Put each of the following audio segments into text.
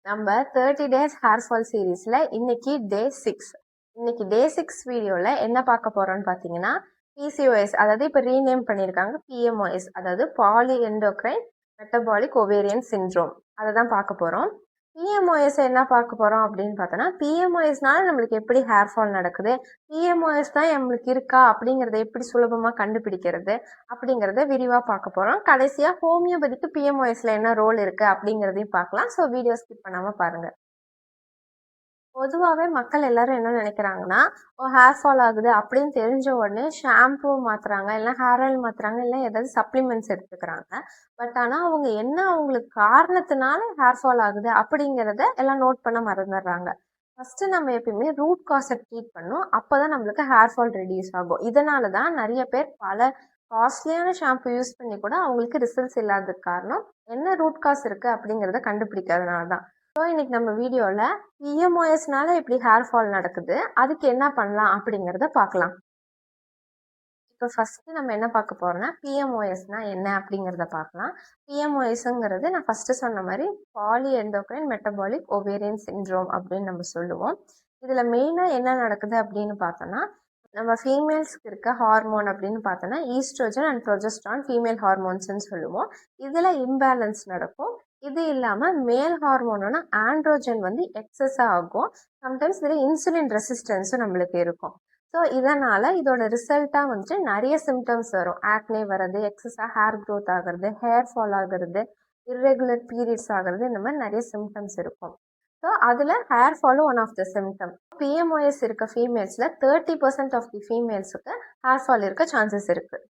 நம்ம 30 days hair fall சீரீஸ்ல இன்னைக்கு டே 6 வீடியோல என்ன பார்க்க போறோம்னு பார்த்தீங்கன்னா பிசிஓஎஸ், அதாவது இப்போ ரீநேம் பண்ணியிருக்காங்க பிஎம்ஓஎஸ், அதாவது poly endocrine metabolic ovarian syndrome. அதை தான் பார்க்க போறோம். பிஎம்ஓஎஸ் என்ன பார்க்க போறோம் அப்படின்னு பார்த்தோன்னா, பிஎம்ஓஎஸ்னால நம்மளுக்கு எப்படி ஹேர் ஃபால் நடக்குது, பிஎம்ஓஎஸ் தான் நம்மளுக்கு இருக்கா அப்படிங்கிறத எப்படி சுலபமாக கண்டுபிடிக்கிறது அப்படிங்கிறத விரிவாக பார்க்க போகிறோம். கடைசியாக ஹோமியோபதிக்கு பிஎம்ஓஎஸ்ல என்ன ரோல் இருக்குது அப்படிங்கிறதையும் பார்க்கலாம். ஸோ வீடியோ ஸ்கிப் பண்ணாமல் பாருங்கள். பொதுவாகவே மக்கள் எல்லாரும் என்ன நினைக்கிறாங்கன்னா, ஹேர் ஃபால் ஆகுது அப்படின்னு தெரிஞ்ச உடனே ஷாம்பு மாற்றுறாங்க, இல்லை ஹேர் ஆயில் மாற்றுறாங்க, இல்லை ஏதாவது சப்ளிமெண்ட்ஸ் எடுத்துக்கிறாங்க. பட் ஆனால் அவங்க என்ன அவங்களுக்கு காரணத்தினால ஹேர் ஃபால் ஆகுது அப்படிங்கிறத எல்லாம் நோட் பண்ண மறந்துடுறாங்க. ஃபஸ்ட்டு நம்ம எப்பயுமே ரூட் காஸை ட்ரீட் பண்ணணும். அப்போ தான் நம்மளுக்கு ஹேர் ஃபால் ரெடியூஸ் ஆகும். இதனால தான் நிறைய பேர் பல காஸ்ட்லியான ஷாம்பு யூஸ் பண்ணி கூட அவங்களுக்கு ரிசல்ட்ஸ் இல்லாததுக்கு காரணம் என்ன ரூட் காஸ் இருக்குது அப்படிங்கிறத கண்டுபிடிக்காதனால தான். ஸோ இன்னைக்கு நம்ம வீடியோவில் பிஎம்ஓஎஸ்னால எப்படி ஹேர் ஃபால் நடக்குது, அதுக்கு என்ன பண்ணலாம் அப்படிங்கிறத பார்க்கலாம். இப்போ ஃபஸ்ட்டு நம்ம என்ன பார்க்க போகிறோம்னா, பிஎம்ஓஎஸ்னா என்ன அப்படிங்கிறத பார்க்கலாம். பிஎம்ஓஎஸ்ங்கிறது நான் ஃபஸ்ட்டு சொன்ன மாதிரி poly endocrine metabolic ovarian syndrome அப்படின்னு நம்ம சொல்லுவோம். இதில் மெயினாக என்ன நடக்குது அப்படின்னு பார்த்தோன்னா, நம்ம ஃபீமேல்ஸ்க்கு இருக்க ஹார்மோன் அப்படின்னு பார்த்தோன்னா ஈஸ்ட்ரோஜன் அண்ட் ப்ரொஜெஸ்ட்ரான் ஃபீமேல் ஹார்மோன்ஸ்ன்னு சொல்லுவோம். இதில் இம்பேலன்ஸ் நடக்கும். இது இல்லாமல் மேல் ஹார்மோனான ஆண்ட்ரோஜன் வந்து எக்ஸஸாக ஆகும். சம்டைம்ஸ் இதில் இன்சுலின் ரெசிஸ்டன்ஸும் நம்மளுக்கு இருக்கும். ஸோ இதனால் இதோட ரிசல்ட்டாக வந்துட்டு நிறைய சிம்டம்ஸ் வரும். ஆக்னே வர்றது, எக்ஸஸாக ஹேர் க்ரோத் ஆகிறது, ஹேர் ஃபால் ஆகிறது, இர்ரெகுலர் பீரியட்ஸ் ஆகிறது, இந்த மாதிரி நிறைய சிம்டம்ஸ் இருக்கும். ஸோ அதில் ஹேர் ஃபாலும் one of the symptom. PMOS இருக்க ஃபீமேல்ஸில் 30% ஆஃப் தி ஃபீமேல்ஸுக்கு ஹேர் ஃபால் இருக்க சான்சஸ் இருக்குது.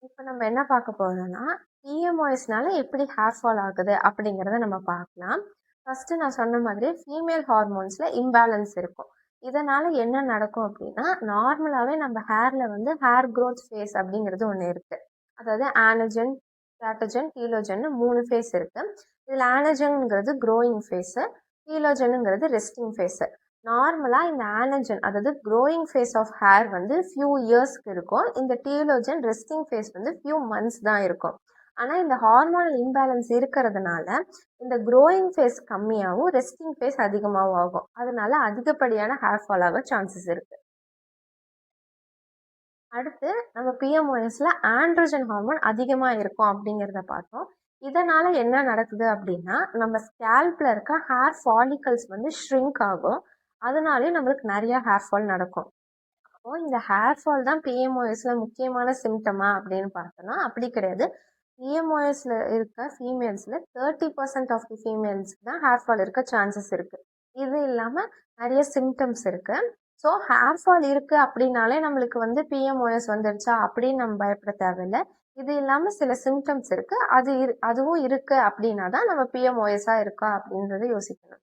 இப்போ நம்ம என்ன பார்க்க போகிறோம்னா, பிஎம்ஓஎஸ்னால எப்படி ஹேர் ஃபால் ஆகுது அப்படிங்கிறத நம்ம பார்க்கலாம். ஃபஸ்ட்டு நான் சொன்ன மாதிரி ஃபீமேல் ஹார்மோன்ஸில் இம்பேலன்ஸ் இருக்கும். இதனால் என்ன நடக்கும் அப்படின்னா, நார்மலாகவே நம்ம ஹேரில் வந்து ஹேர் க்ரோத் ஃபேஸ் அப்படிங்கிறது ஒன்று இருக்குது. அதாவது ஆனஜன், கேட்டஜன், டீலோஜன் 3 ஃபேஸ் இருக்குது. இதில் ஆனஜன்ங்கிறது க்ரோயிங் ஃபேஸு, டீலோஜனுங்கிறது ரெஸ்டிங் ஃபேஸு. நார்மலாக இந்த ஆனஜன், அதாவது க்ரோயிங் ஃபேஸ் ஆஃப் ஹேர் வந்து ஃபியூ இயர்ஸ்க்கு இருக்கும். இந்த டீலோஜன் ரெஸ்டிங் ஃபேஸ் வந்து ஃபியூ மந்த்ஸ் தான் இருக்கும். ஆனால் இந்த ஹார்மோனல் இம்பேலன்ஸ் இருக்கிறதுனால இந்த க்ரோயிங் ஃபேஸ் கம்மியாகவும் ரெஸ்டிங் ஃபேஸ் அதிகமாகவும் ஆகும். அதனால அதிகப்படியான ஹேர் ஃபால் ஆக சான்சஸ் இருக்குது. அடுத்து நம்ம பிஎம்ஓஎஸ்ல ஆண்ட்ரோஜன் ஹார்மோன் அதிகமாக இருக்கும் அப்படிங்கிறத பார்த்தோம். இதனால் என்ன நடக்குது அப்படின்னா, நம்ம ஸ்கேல்பில் இருக்க ஹேர் ஃபாலிகல்ஸ் வந்து ஷ்ரிங்க் ஆகும். அதனாலே நம்மளுக்கு நிறையா ஹேர் ஃபால் நடக்கும். அப்போது இந்த ஹேர் ஃபால் தான் பிஎம்ஓஎஸ்ல முக்கியமான சிம்டமா அப்படின்னு பார்த்தோன்னா அப்படி கிடையாது. பிஎம்ஓஎஸ்ல இருக்க ஃபீமேல்ஸில் 30% ஆஃப் தி ஃபீமேல்ஸ்க்கு தான் ஹேர் ஃபால் இருக்க சான்சஸ் இருக்குது. இது இல்லாமல் நிறைய சிம்டம்ஸ் இருக்குது. ஸோ ஹேர் ஃபால் இருக்குது அப்படின்னாலே நம்மளுக்கு வந்து பிஎம்ஓஎஸ் வந்துடுச்சா அப்படின்னு நம்ம பயப்பட தேவையில்லை. இது இல்லாமல் சில சிம்டம்ஸ் இருக்குது, அதுவும் இருக்குது அப்படின்னா தான் நம்ம பிஎம்ஓஎஸ்ஸாக இருக்கா அப்படின்றத யோசிக்கணும்.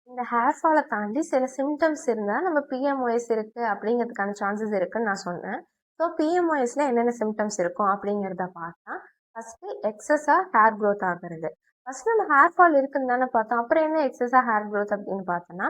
இந்த ஹேர் ஃபாலை தாண்டி சில சிம்டம்ஸ் இருந்தால் நம்ம பிஎம்ஓஎஸ் இருக்குது அப்படிங்கிறதுக்கான சான்சஸ் இருக்குதுன்னு நான் சொன்னேன். ஸோ பிஎம்ஓஎஸ்ல என்னென்ன சிம்டம்ஸ் இருக்கும் அப்படிங்கிறத பார்த்தா, ஃபஸ்ட்டு எக்ஸஸாக ஹேர் க்ரோத் ஆகிறது. ஃபஸ்ட்டு நம்ம ஹேர் ஃபால் இருக்குன்னு தானே பார்த்தோம். அப்புறம் என்ன எக்ஸஸாக ஹேர் க்ரோத் அப்படின்னு பார்த்தோன்னா,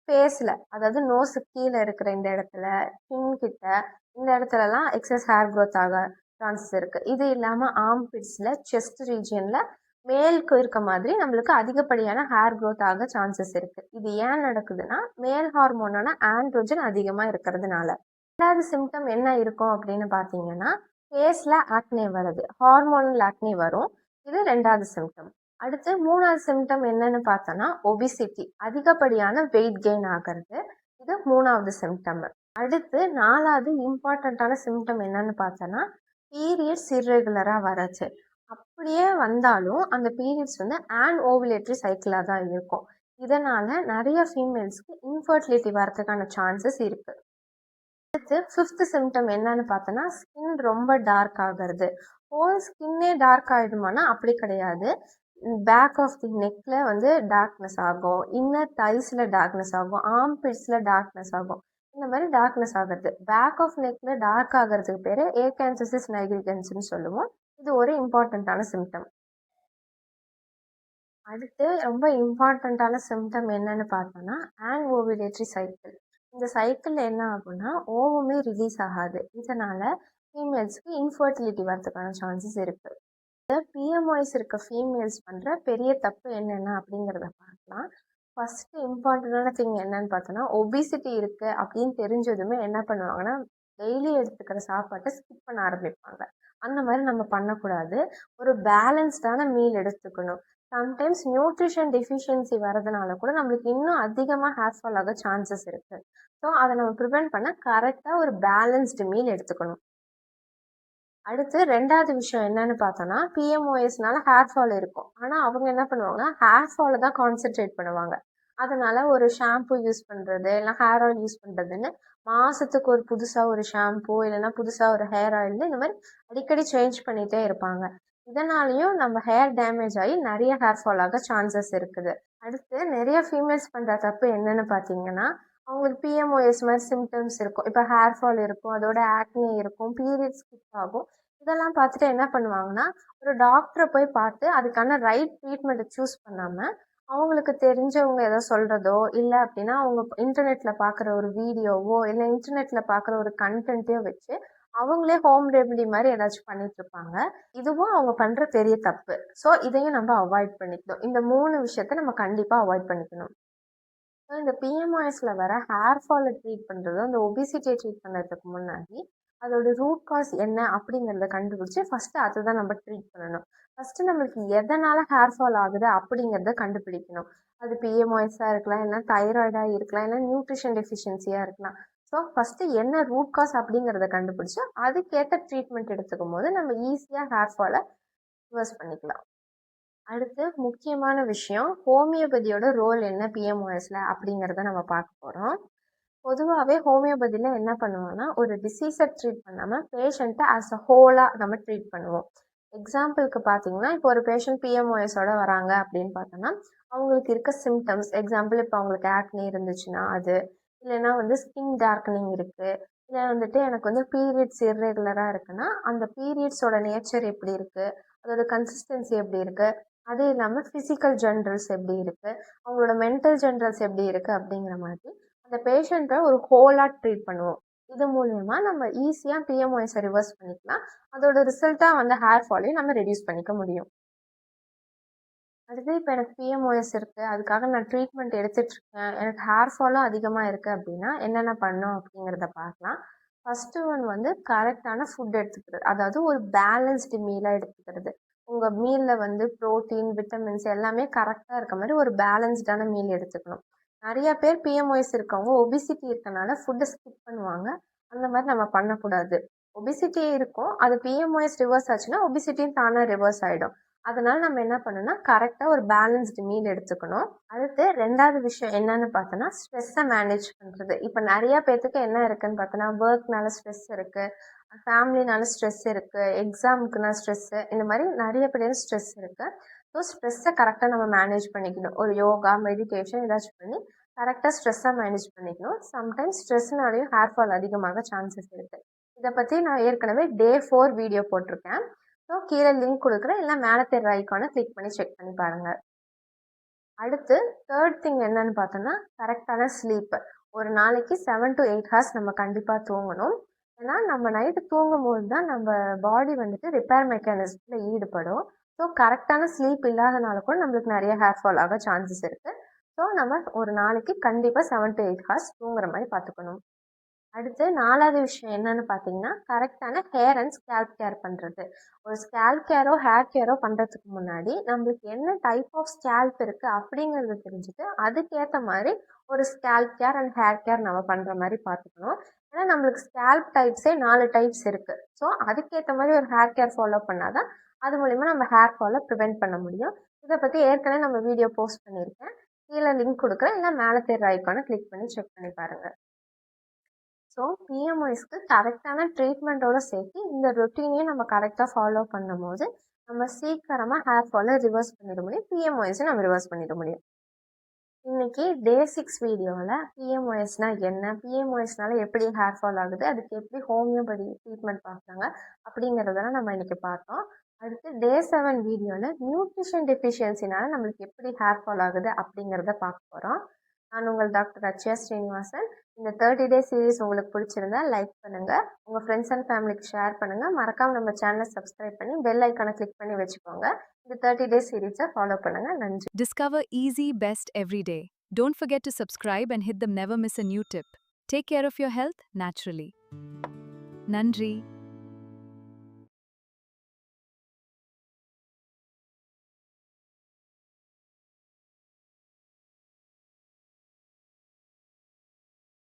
ஃபேஸில், அதாவது நோஸு கீழே இருக்கிற இந்த இடத்துல, கின் கிட்ட, இந்த இடத்துலலாம் எக்ஸஸ் ஹேர் க்ரோத் ஆக சான்சஸ் இருக்குது. இது இல்லாமல் ஆம்பிட்ஸில், செஸ்ட் ரீஜியனில் மேலுக்கு இருக்க மாதிரி நம்மளுக்கு அதிகப்படியான ஹேர் க்ரோத் ஆக சான்சஸ் இருக்குது. இது ஏன் நடக்குதுன்னா, மேல் ஹார்மோனான ஆண்ட்ரோஜன் அதிகமாக இருக்கிறதுனால. ரெண்டாவது சிம்டம் என்ன இருக்கும் அப்படின்னு பார்த்தீங்கன்னா, ஃபேஸில் ஆக்னே வருது, ஹார்மோனல் ஆக்னே வரும். இது ரெண்டாவது சிம்டம். அடுத்து மூணாவது சிம்டம் என்னன்னு பார்த்தோன்னா, ஒபிசிட்டி, அதிகப்படியான வெயிட் கெயின் ஆகிறது. இது மூணாவது சிம்டம். அடுத்து நாலாவது இம்பார்ட்டண்ட்டான சிம்டம் என்னன்னு பார்த்தோன்னா, பீரியட்ஸ் இர்ரெகுலராக வரச்சு. அப்படியே வந்தாலும் அந்த பீரியட்ஸ் வந்து ஓவுலேட்டரி சைக்கிளாக தான் இருக்கும். இதனால் நிறைய ஃபீமேல்ஸ்க்கு இன்ஃபர்டிலிட்டி வரதுக்கான சான்சஸ் இருக்குது. அடுத்து ஃபிஃப்த் சிம்டம் என்னன்னு பார்த்தோன்னா, ஸ்கின் ரொம்ப டார்க் ஆகிறது. ஹோல் ஸ்கின்னே டார்க் ஆகிடுமானா அப்படி கிடையாது. பேக் ஆஃப் தி நெக்கில் வந்து டார்க்னஸ் ஆகும், இன்னர் தைஸில் டார்க்னஸ் ஆகும், ஆம்பிட்ஸில் டார்க்னஸ் ஆகும். இந்த மாதிரி டார்க்னஸ் ஆகிறது. பேக் ஆஃப் நெக்கில் டார்க் ஆகிறதுக்கு பேர் ஏகான்சசிஸ் நைக்ரிகன்ஸ்னு சொல்லுவோம். இது ஒரு இம்பார்ட்டண்ட்டான சிம்டம். அடுத்து ரொம்ப இம்பார்ட்டண்ட்டான சிம்டம் என்னன்னு பார்த்தோன்னா, ஓவுலேட்டரி சைக்கிள். இந்த சைக்கிளில் என்ன ஆகும்னா, ஓவுமே ரிலீஸ் ஆகாது. இதனால் ஃபீமேல்ஸ்க்கு இன்ஃபர்டிலிட்டி வரதுக்கான சான்சஸ் இருக்குது. பிஎம்ஓஎஸ் இருக்க ஃபீமேல்ஸ் பண்ணுற பெரிய தப்பு என்னென்ன அப்படிங்கிறத பார்க்கலாம். ஃபஸ்ட்டு இம்பார்ட்டண்டான திங் என்னன்னு பார்த்தோன்னா, ஒபிசிட்டி இருக்கு அப்படின்னு தெரிஞ்சதுமே என்ன பண்ணுவாங்கன்னா, டெய்லி எடுத்துக்கிற சாப்பாட்ட ஸ்கிப் பண்ண ஆரம்பிப்பாங்க. அந்த மாரி நம்ம பண்ணக்கூடாது. ஒரு பேலன்ஸ்டான மீல் எடுத்துக்கணும். சம்டைம்ஸ் நியூட்ரிஷன் டெஃபிஷியன்சி வரதுனால கூட நம்மளுக்கு இன்னும் அதிகமா ஹேர் ஃபால் ஆக சான்சஸ் இருக்கு. ஸோ, அத நம்ம ப்ரிவென்ட் பண்ண கரெக்ட்டா ஒரு பேலன்ஸ்டு மீல் எடுத்துக்கணும். அடுத்து 2வது விஷயம் என்னன்னு பார்த்தோன்னா, பிஎம்ஓஎஸ்னால ஹேர் ஃபால் இருக்கும். ஆனா, அவங்க என்ன பண்ணுவாங்கன்னா, ஹேர் ஃபால தான் கான்சன்ட்ரேட் பண்ணுவாங்க. அதனால ஒரு ஷாம்பு யூஸ் பண்றது, இல்ல ஹேர் ஆயில் யூஸ் பண்றதுன்னு மாசத்துக்கு ஒரு புதுசா ஒரு ஷாம்பு, இல்லன்னா புதுசா ஒரு ஹேர் ஆயில்னு இந்த மாரி அடிக்கடி சேஞ்ச் பண்ணிட்டே இருப்பாங்க. இதனாலயும் நம்ம ஹேர் டேமேஜ் ஆகி நெறைய ஹேர் ஃபால் ஆக சான்சஸ் இருக்குது. அடுத்து நெறைய ஃபீமேல்ஸ் பண்ற தப்பு என்னன்னு பார்த்தீங்கன்னா, அவங்களுக்கு பிஎம்ஓஎஸ் மாரி சிம்ப்டம்ஸ் இருக்கும். இப்ப ஹேர் ஃபால் இருக்கும், அதோட ஆக்னி இருக்கும், பீரியட்ஸ் ஸ்கிப் ஆகும். இதெல்லாம் பார்த்துட்டு என்ன பண்ணுவாங்கன்னா, ஒரு டாக்டர போய் பார்த்து அதுக்கான ரைட் ட்ரீட்மெண்ட்ட சூஸ் பண்ணாம, அவங்களுக்கு தெரிஞ்சவங்க ஏதோ சொல்றதோ, இல்ல அப்டின்னா அவங்க இன்டர்நெட்ல பார்க்குற ஒரு வீடியோவோ, இல்ல இன்டர்நெட்ல பார்க்குற ஒரு கன்டென்ட்டையோ வச்சு, அவங்களே ஹோம் ரெமெடி மாரி ஏதாச்சும் பண்ணிட்டுருப்பாங்க. இதுவும் அவங்க பண்ற பெரிய தப்பு. ஸோ, இதையும் நம்ம அவாய்ட் பண்ணிக்கணும். இந்த 3 விஷயத்த நம்ம கண்டிப்பா அவாய்ட் பண்ணிக்கணும். ஸோ இந்த பிஎம்ஓஎஸ்ல வர ஹேர் ஃபாலை ட்ரீட் பண்ணுறது அந்த ஒபிசிட்டியை ட்ரீட் பண்ணுறதுக்கு முன்னாடி அதோட ரூட் காஸ் என்ன அப்படிங்கிறத கண்டுபிடிச்சி ஃபஸ்ட்டு அதை தான் நம்ம ட்ரீட் பண்ணணும். ஃபஸ்ட்டு நம்மளுக்கு எதனால் ஹேர் ஃபால் ஆகுது அப்படிங்கிறத கண்டுபிடிக்கணும். அது பிஎம்ஓஎஸ்ஸாக இருக்கலாம், இல்லை தைராய்டாக இருக்கலாம், இல்லை நியூட்ரிஷன் டெஃபிஷியன்சியாக இருக்கலாம். ஸோ ஃபஸ்ட்டு என்ன ரூட் காஸ் அப்படிங்கிறத கண்டுபிடிச்சி அதுக்கேற்ற ட்ரீட்மெண்ட் எடுத்துக்கும் போது நம்ம ஈஸியாக ஹேர் ஃபாலை ரிவர்ஸ் பண்ணிக்கலாம். அடுத்து முக்கியமான விஷயம் ஹோமியோபதியோட ரோல் என்ன பிஎம்ஓஎஸ்ல அப்படிங்கிறத நம்ம பார்க்க போகிறோம். பொதுவாகவே ஹோமியோபதியில் என்ன பண்ணுவோம்னா ஒரு டிசீஸை ட்ரீட் பண்ணாமல் பேஷண்ட்டை ஆஸ் அ ஹோலாக நம்ம ட்ரீட் பண்ணுவோம். எக்ஸாம்பிளுக்கு பார்த்தீங்கன்னா இப்போ ஒரு பேஷண்ட் பிஎம்ஓஎஸோட வராங்க அப்படின்னு பார்த்தோன்னா அவங்களுக்கு இருக்க சிம்டம்ஸ் எக்ஸாம்பிள் இப்போ அவங்களுக்கு ஆக்னி இருந்துச்சுன்னா அது, இல்லைன்னா வந்து ஸ்கின் டார்க்கனிங் இருக்குது, இல்லை வந்துட்டு எனக்கு வந்து பீரியட்ஸ் இர்ரெகுலராக இருக்குன்னா அந்த பீரியட்ஸோட நேச்சர் எப்படி இருக்குது, அதோட கன்சிஸ்டன்சி எப்படி இருக்குது, அது இல்லாமல் ஃபிசிக்கல் ஜென்ரல்ஸ் எப்படி இருக்குது, அவங்களோட மென்டல் ஜென்ரல்ஸ் எப்படி இருக்குது அப்படிங்கிற மாதிரி அந்த பேஷண்ட்டை ஒரு ஹோலாக ட்ரீட் பண்ணுவோம். இது மூலயமா நம்ம ஈஸியாக பிஎம்ஓஎஸை ரிவர்ஸ் பண்ணிக்கலாம். அதோட ரிசல்ட்டாக வந்து ஹேர் ஃபாலையும் நம்ம ரெடியூஸ் பண்ணிக்க முடியும். அடுத்து இப்போ எனக்கு பிஎம்ஓஎஸ் இருக்குது, அதுக்காக நான் ட்ரீட்மெண்ட் எடுத்துகிட்ருக்கேன், எனக்கு ஹேர் ஃபாலும் அதிகமாக இருக்குது அப்படின்னா என்னென்ன பண்ணோம் அப்படிங்கிறத பார்க்கலாம். ஃபஸ்ட்டு ஒன் வந்து கரெக்டான ஃபுட் எடுத்துக்கிறது, அதாவது ஒரு பேலன்ஸ்டு மீலாக எடுத்துக்கிறது. உங்கள் மீலில் வந்து ப்ரோட்டீன் விட்டமின்ஸ் எல்லாமே கரெக்டாக இருக்க மாதிரி ஒரு பேலன்ஸ்டான மீல் எடுத்துக்கணும். நிறைய பேர் பிஎம்ஓஎஸ் இருக்கவங்க ஒபிசிட்டி இருக்கனால ஃபுட்டை ஸ்கிப் பண்ணுவாங்க. அந்த மாதிரி நம்ம பண்ணக்கூடாது. ஒபிசிட்டி இருக்கும், அது பிஎம்ஓஎஸ் ரிவர்ஸ் ஆச்சுன்னா ஒபிசிட்டியும் தானே ரிவர்ஸ் ஆகிடும். அதனால நம்ம என்ன பண்ணணும்னா கரெக்டாக ஒரு பேலன்ஸ்டு மீல் எடுத்துக்கணும். அடுத்து 2வது விஷயம் என்னன்னு பார்த்தோன்னா ஸ்ட்ரெஸ்ஸை மேனேஜ் பண்ணுறது. இப்போ நிறையா பேர்த்துக்கு என்ன இருக்குன்னு பார்த்தோன்னா ஒர்க்னால ஸ்ட்ரெஸ் இருக்குது, ஃபேமிலினால ஸ்ட்ரெஸ் இருக்குது, எக்ஸாமுக்குனா ஸ்ட்ரெஸ்ஸு, இந்த மாதிரி நிறைய பேர் ஸ்ட்ரெஸ் இருக்குது. ஸோ ஸ்ட்ரெஸ்ஸை கரெக்டாக நம்ம மேனேஜ் பண்ணிக்கணும். ஒரு யோகா மெடிடேஷன் ஏதாச்சும் பண்ணி கரெக்டாக ஸ்ட்ரெஸ்ஸை மேனேஜ் பண்ணிக்கணும். சம்டைம்ஸ் ஸ்ட்ரெஸ்னாலையும் ஹேர் ஃபால் அதிகமாக சான்சஸ் இருக்குது. இதை பற்றி நான் ஏற்கனவே டே 4 வீடியோ போட்டிருக்கேன். ஸோ கீழே லிங்க் கொடுக்குறேன், இல்லை மேலே தெரிய ஐக்கானை கிளிக் பண்ணி செக் பண்ணி பாருங்கள். அடுத்து 3rd திங் என்னன்னு பார்த்தோன்னா கரெக்டான ஸ்லீப்பு. ஒரு நாளைக்கு 7 to 8 ஹவர்ஸ் நம்ம கண்டிப்பாக தூங்கணும். ஏன்னா நம்ம நைட்டு தூங்கும் போது தான் நம்ம பாடி வந்துட்டு ரிப்பேர் மெக்கானிசத்தில் ஈடுபடும். ஸோ கரெக்டான ஸ்லீப் இல்லாதனால கூட நம்மளுக்கு நிறைய ஹேர் ஃபால் ஆக சான்சஸ் இருக்குது. ஸோ நம்ம ஒரு நாளைக்கு கண்டிப்பாக 7 to 8 ஹவர்ஸ் தூங்குற மாதிரி பார்த்துக்கணும். அடுத்து 4வது விஷயம் என்னன்னு பார்த்தீங்கன்னா கரெக்டான ஹேர் அண்ட் ஸ்கேல்ப் கேர் பண்ணுறது. ஒரு ஸ்கேல்ப் கேரோ ஹேர் கேரோ பண்ணுறதுக்கு முன்னாடி நம்மளுக்கு என்ன டைப் ஆஃப் ஸ்கேல்ப் இருக்குது அப்படிங்கிறத தெரிஞ்சுட்டு அதுக்கேற்ற மாதிரி ஒரு scalp care and hair care நம்ம பண்ணுற மாதிரி பார்த்துக்கணும். ஏன்னா நம்மளுக்கு ஸ்கேல்ப் டைப்ஸே 4 டைப்ஸ் இருக்குது. ஸோ அதுக்கேற்ற மாதிரி ஒரு ஹேர் கேர் ஃபாலோ பண்ணாதான் அது மூலிமா நம்ம ஹேர் ஃபாலை ப்ரிவெண்ட் பண்ண முடியும். இதை பற்றி ஏற்கனவே நம்ம வீடியோ போஸ்ட் பண்ணியிருக்கேன், கீழே லிங்க் கொடுக்குறேன், இல்லை மேலே தெரிய ஐக்கானை கிளிக் பண்ணி செக் பண்ணி பாருங்கள். ஸோ பிஎம்ஐஸ்க்கு கரெக்டான ட்ரீட்மெண்ட்டோட சேர்த்து இந்த ரொட்டீனையும் நம்ம கரெக்டாக ஃபாலோ பண்ணும்போது நம்ம சீக்கிரமாக ஹேர் ஃபாலை ரிவர்ஸ் பண்ணிட முடியும், பிஎம்ஐஸை நம்ம ரிவர்ஸ் பண்ணிட முடியும். இன்றைக்கி டே 6 வீடியோவில் பிஎம்ஓஎஸ்னால் என்ன, பிஎம்ஓஎஸ்னால எப்படி ஹேர் ஃபால் ஆகுது, அதுக்கு எப்படி ஹோமியோபதி ட்ரீட்மெண்ட் பார்க்குறாங்க அப்படிங்கிறதெல்லாம் நம்ம இன்றைக்கி பார்த்தோம். அடுத்து டே 7 வீடியோவில் நியூட்ரிஷன் டெஃபிஷியன்சினால நம்மளுக்கு எப்படி ஹேர் ஃபால் ஆகுது அப்படிங்கிறத பார்க்க போகிறோம். நான் உங்கள் டாக்டர் அக்ஷயா ஸ்ரீனிவாசன். இந்த 30 டே சீரீஸ் உங்களுக்கு பிடிச்சிருந்தா லைக் பண்ணுங்கள், உங்கள் ஃப்ரெண்ட்ஸ் அண்ட் ஃபேமிலிக்கு ஷேர் பண்ணுங்கள், மறக்காமல் நம்ம சேனலை சப்ஸ்கிரைப் பண்ணி பெல் ஐக்கானை கிளிக் பண்ணி வச்சுக்கோங்க. இந்த 30 டே சீரீஸை ஃபாலோ பண்ணுங்கள். நன்றி. Discover easy best every day. Don't forget to subscribe and hit the never miss a new tip. Take care of your health naturally. Nandri.